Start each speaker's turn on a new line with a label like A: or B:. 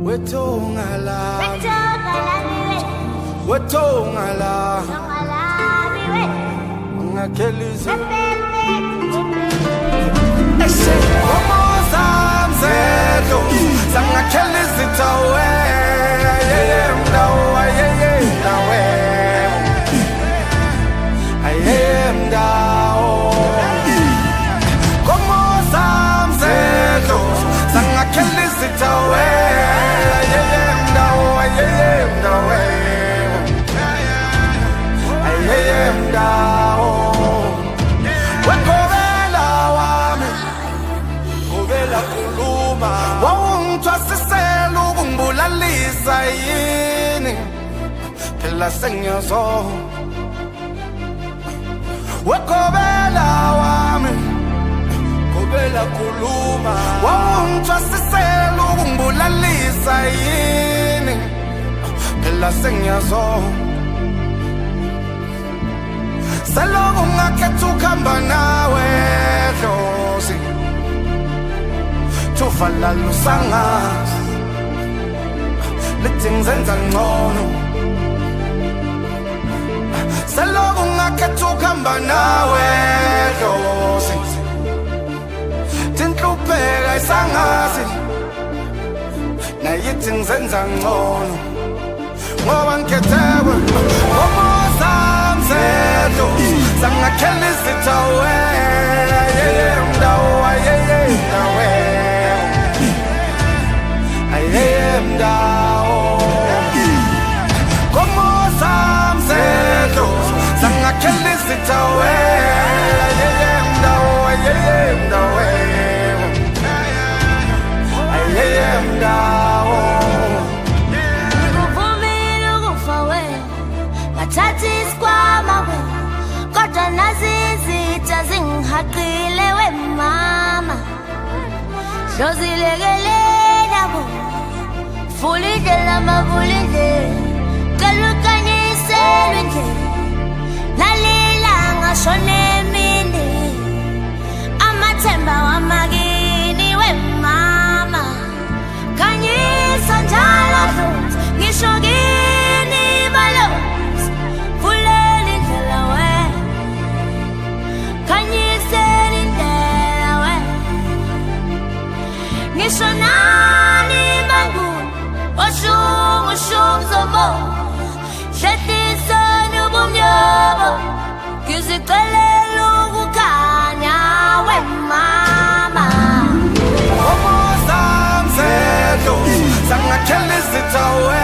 A: Wetongala Wetongala Ngakelize Eshe Omoza mzedo Sangakelize tawe Mdawa Mdawe Mdao Omoza mzedo Sangakelize tawe Phela sengiyazo wakobela wami kobela khuluma wawungithwasisela ukungibulalisa yini phela sengiyazo saloko ngakhetha ukuhamba nawe dlozi tufala lusangazi lithi ngizenza ngcono saloko ngakhetha ukuhamba nawe dlozi tinhlupheka isangazi nayithi ngizenza ngcono ngoba ngikhethelwe ngomoza mzedo sangakhela izithawe mdawo mdawe mdawo ngomoza mzedo sangakhela izithawe mdawo mdawe mdawo
B: thatha isikhwama we kodwa nazi izitha zingihaqile we mama hlozilekelela bo fulindlela mabulindlela cela ukanyiselwe indlela nalilanga shone emini amathemba wamakini we mama khanyisa njalo dlozi ngisho kini balo ngisho nani banguni oshungu zomo hlehlisa ubumnyama ngizicelela ukukhanya we mama
A: ngomoza mzedo sangakhela izithawe